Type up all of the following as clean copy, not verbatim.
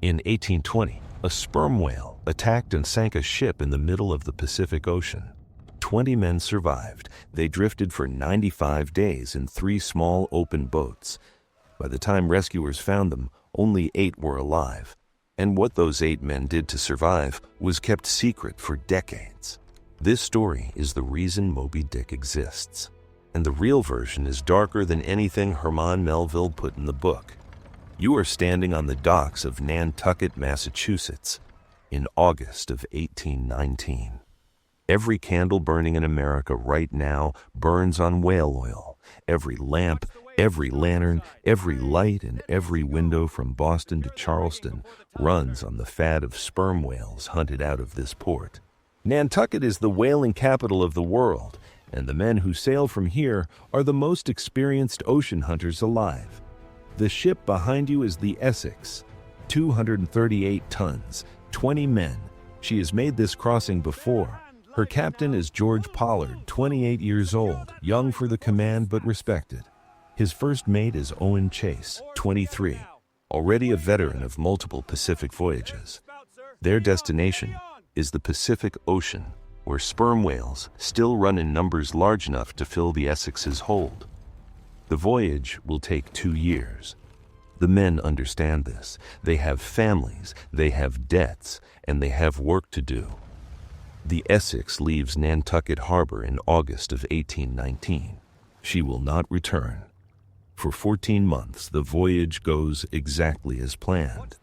In 1820, a sperm whale attacked and sank a ship in the middle of the Pacific Ocean. 20 men survived. They drifted for 95 days in 3 small open boats. By the time rescuers found them, only 8 were alive. And what those 8 men did to survive was kept secret for decades. This story is the reason Moby Dick exists. And the real version is darker than anything Herman Melville put in the book. You are standing on the docks of Nantucket, Massachusetts, in August of 1819. Every candle burning in America right now burns on whale oil. Every lamp, every lantern, every light, and every window from Boston to Charleston runs on the fat of sperm whales hunted out of this port. Nantucket is the whaling capital of the world, and the men who sail from here are the most experienced ocean hunters alive. The ship behind you is the Essex, 238 tons, 20 men. She has made this crossing before. Her captain is George Pollard, 28 years old, young for the command but respected. His first mate is Owen Chase, 23, already a veteran of multiple Pacific voyages. Their destination is the Pacific Ocean, where sperm whales still run in numbers large enough to fill the Essex's hold. The voyage will take 2 years. The men understand this. They have families, they have debts, and they have work to do. The Essex leaves Nantucket Harbor in August of 1819. She will not return. For 14 months, the voyage goes exactly as planned.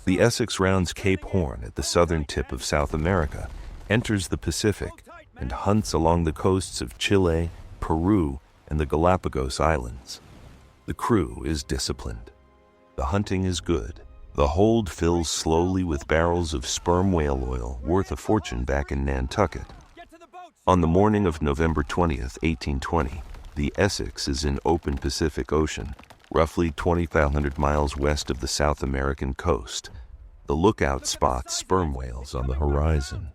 The Essex rounds Cape Horn at the southern tip of South America, enters the Pacific, and hunts along the coasts of Chile, Peru, and the Galapagos Islands. The crew is disciplined. The hunting is good. The hold fills slowly with barrels of sperm whale oil worth a fortune back in Nantucket. On the morning of November 20th, 1820, the Essex is in open Pacific Ocean, roughly 2,500 miles west of the South American coast. The lookout spots sperm whales on the horizon.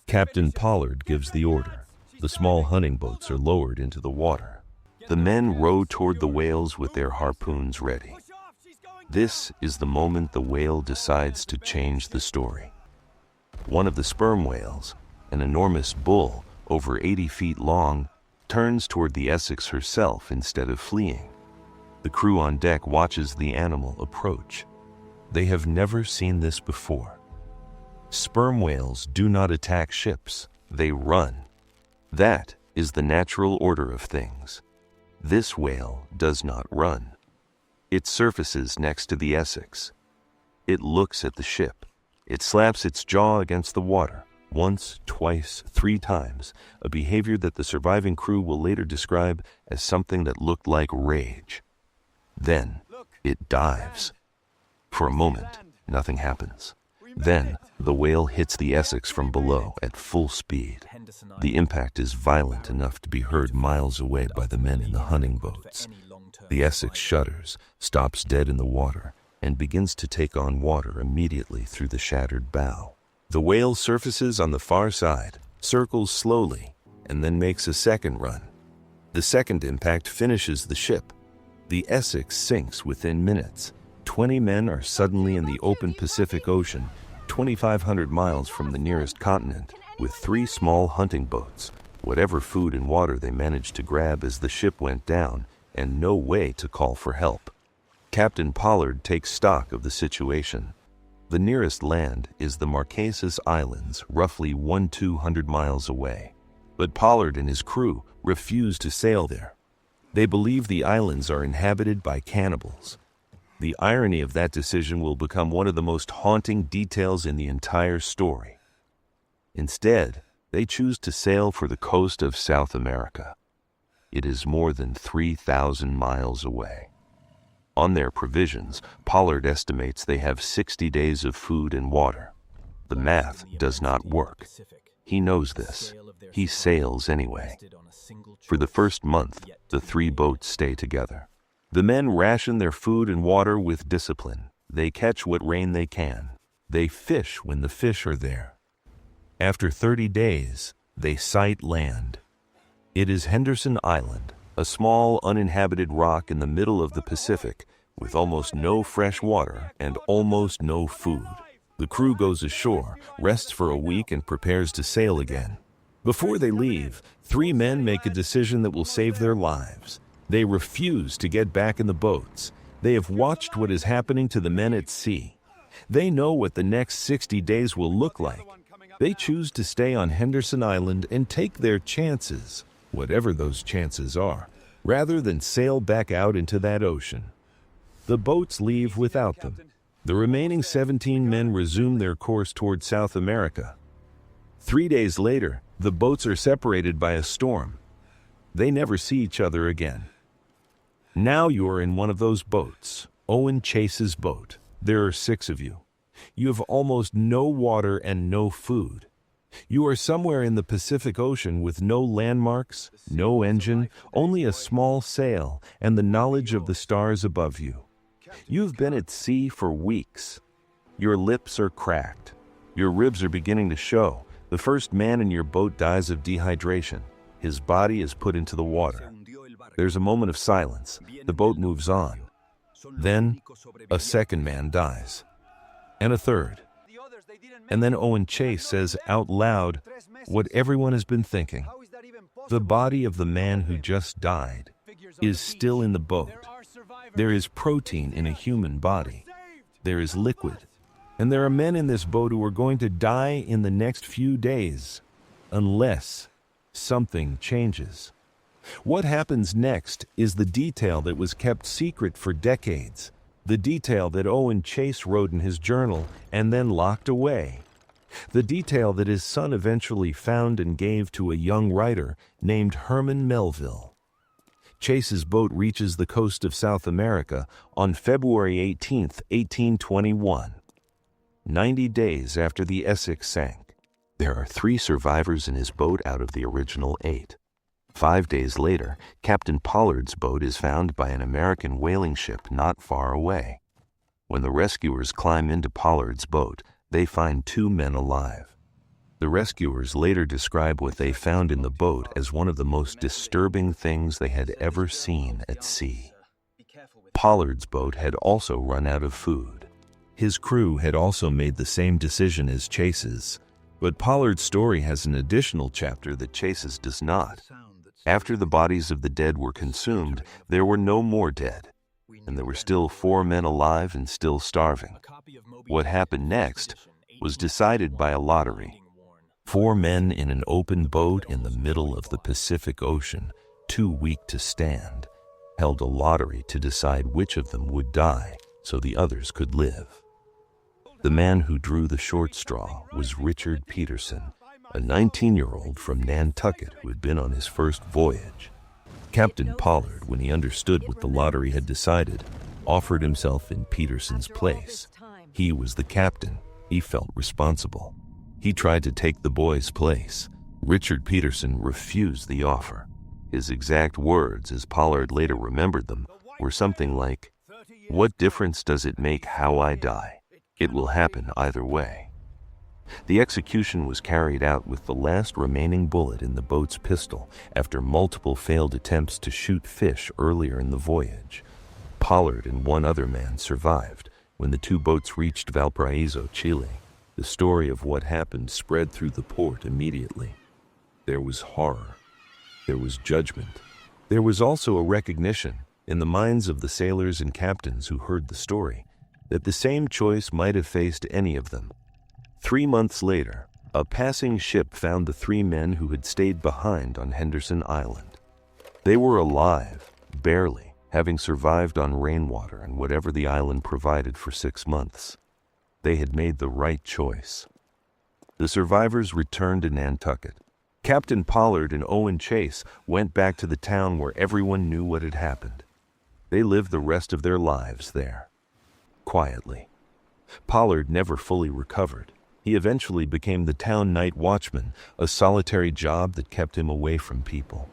Captain Pollard gives the order. The small hunting boats are lowered into the water. The men row toward the whales with their harpoons ready. This is the moment the whale decides to change the story. One of the sperm whales, an enormous bull over 80 feet long, turns toward the Essex herself instead of fleeing. The crew on deck watches the animal approach. They have never seen this before. Sperm whales do not attack ships, they run. That is the natural order of things. This whale does not run. It surfaces next to the Essex. It looks at the ship. It slaps its jaw against the water, once, twice, 3 times, a behavior that the surviving crew will later describe as something that looked like rage. Then it dives. For a moment, nothing happens. Then, the whale hits the Essex from below at full speed. The impact is violent enough to be heard miles away by the men in the hunting boats. The Essex shudders, stops dead in the water, and begins to take on water immediately through the shattered bow. The whale surfaces on the far side, circles slowly, and then makes a second run. The second impact finishes the ship. The Essex sinks within minutes. 20 men are suddenly in the open Pacific Ocean, 2,500 miles from the nearest continent, with 3 small hunting boats, whatever food and water they managed to grab as the ship went down, and no way to call for help. Captain Pollard takes stock of the situation. The nearest land is the Marquesas Islands, roughly 100-200 miles away. But Pollard and his crew refuse to sail there. They believe the islands are inhabited by cannibals. The irony of that decision will become one of the most haunting details in the entire story. Instead, they choose to sail for the coast of South America. It is more than 3,000 miles away. On their provisions, Pollard estimates they have 60 days of food and water. The math does not work. He knows this. He sails anyway. For the first month, the 3 boats stay together. The men ration their food and water with discipline. They catch what rain they can. They fish when the fish are there. After 30 days, they sight land. It is Henderson Island, a small uninhabited rock in the middle of the Pacific, with almost no fresh water and almost no food. The crew goes ashore, rests for a week, and prepares to sail again. Before they leave, 3 men make a decision that will save their lives. They refuse to get back in the boats. They have watched what is happening to the men at sea. They know what the next 60 days will look like. They choose to stay on Henderson Island and take their chances, whatever those chances are, rather than sail back out into that ocean. The boats leave without them. The remaining 17 men resume their course toward South America. 3 days later, the boats are separated by a storm. They never see each other again. Now you are in one of those boats, Owen Chase's boat. There are 6 of you. You have almost no water and no food. You are somewhere in the Pacific Ocean with no landmarks, no engine, only a small sail, and the knowledge of the stars above you. You've been at sea for weeks. Your lips are cracked. Your ribs are beginning to show. The first man in your boat dies of dehydration. His body is put into the water. There's a moment of silence. The boat moves on. Then, a second man dies. And a third. And then Owen Chase says out loud what everyone has been thinking. The body of the man who just died is still in the boat. There is protein in a human body. There is liquid. And there are men in this boat who are going to die in the next few days, unless something changes. What happens next is the detail that was kept secret for decades. The detail that Owen Chase wrote in his journal and then locked away. The detail that his son eventually found and gave to a young writer named Herman Melville. Chase's boat reaches the coast of South America on February 18, 1821, 90 days after the Essex sank. There are 3 survivors in his boat out of the original 8. 5 days later, Captain Pollard's boat is found by an American whaling ship not far away. When the rescuers climb into Pollard's boat, they find 2 men alive. The rescuers later describe what they found in the boat as one of the most disturbing things they had ever seen at sea. Pollard's boat had also run out of food. His crew had also made the same decision as Chase's, but Pollard's story has an additional chapter that Chase's does not. After the bodies of the dead were consumed, there were no more dead, and there were still 4 men alive and still starving. What happened next was decided by a lottery. 4 men in an open boat in the middle of the Pacific Ocean, too weak to stand, held a lottery to decide which of them would die so the others could live. The man who drew the short straw was Richard Peterson, a 19-year-old from Nantucket who had been on his first voyage. Captain Pollard, when he understood what the lottery had decided, offered himself in Peterson's place. He was the captain. He felt responsible. He tried to take the boy's place. Richard Peterson refused the offer. His exact words, as Pollard later remembered them, were something like, "What difference does it make how I die? It will happen either way." The execution was carried out with the last remaining bullet in the boat's pistol after multiple failed attempts to shoot fish earlier in the voyage. Pollard and 1 other man survived. When the 2 boats reached Valparaiso, Chile, the story of what happened spread through the port immediately. There was horror. There was judgment. There was also a recognition, in the minds of the sailors and captains who heard the story, that the same choice might have faced any of them. 3 months later, a passing ship found the 3 men who had stayed behind on Henderson Island. They were alive, barely, having survived on rainwater and whatever the island provided for 6 months. They had made the right choice. The survivors returned to Nantucket. Captain Pollard and Owen Chase went back to the town where everyone knew what had happened. They lived the rest of their lives there, quietly. Pollard never fully recovered. He eventually became the town night watchman, a solitary job that kept him away from people.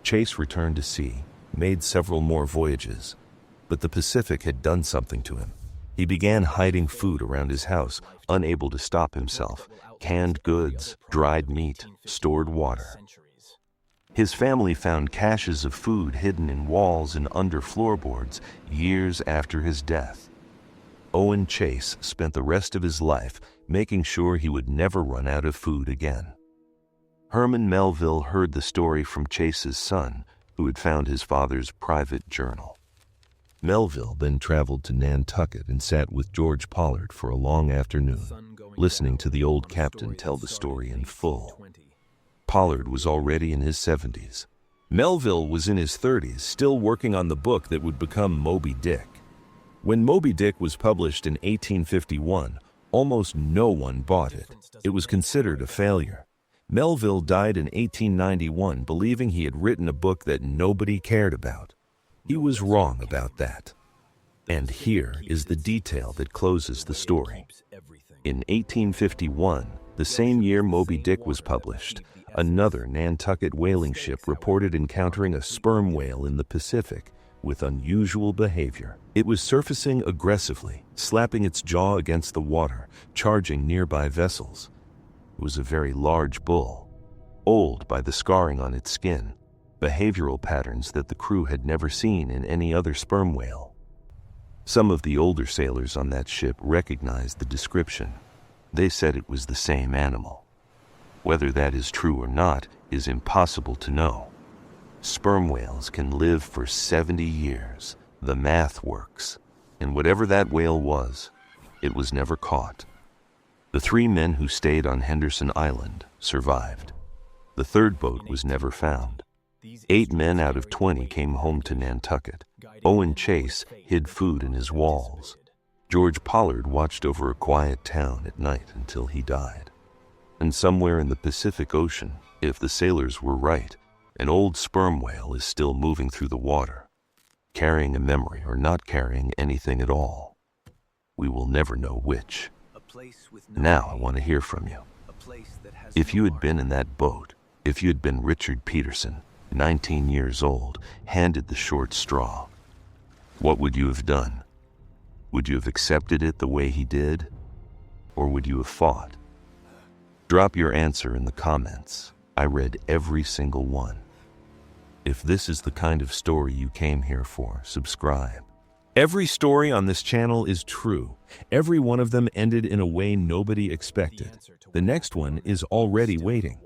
Chase returned to sea, made several more voyages, but the Pacific had done something to him. He began hiding food around his house, unable to stop himself. Canned goods, dried meat, stored water. His family found caches of food hidden in walls and under floorboards years after his death. Owen Chase spent the rest of his life making sure he would never run out of food again. Herman Melville heard the story from Chase's son, who had found his father's private journal. Melville then traveled to Nantucket and sat with George Pollard for a long afternoon, listening to the old captain tell the story in full. Pollard was already in his 70s. Melville was in his 30s, still working on the book that would become Moby Dick. When Moby Dick was published in 1851, almost no one bought it. It was considered a failure. Melville died in 1891 believing he had written a book that nobody cared about. He was wrong about that. And here is the detail that closes the story. In 1851, the same year Moby Dick was published, another Nantucket whaling ship reported encountering a sperm whale in the Pacific with unusual behavior. It was surfacing aggressively, slapping its jaw against the water, charging nearby vessels. It was a very large bull, old by the scarring on its skin, behavioral patterns that the crew had never seen in any other sperm whale. Some of the older sailors on that ship recognized the description. They said it was the same animal. Whether that is true or not is impossible to know. Sperm whales can live for 70 years. The math works. And whatever that whale was, it was never caught. The 3 men who stayed on Henderson Island survived. The 3rd boat was never found. 8 men out of 20 came home to Nantucket. Owen Chase hid food in his walls. George Pollard watched over a quiet town at night until he died. And somewhere in the Pacific Ocean, if the sailors were right, an old sperm whale is still moving through the water, carrying a memory or not carrying anything at all. We will never know which. Now I want to hear from you. If you had been in that boat, if you had been Richard Peterson, 19 years old, handed the short straw, what would you have done? Would you have accepted it the way he did? Or would you have fought? Drop your answer in the comments. I read every single one. If this is the kind of story you came here for, subscribe. Every story on this channel is true. Every one of them ended in a way nobody expected. The next one is already waiting.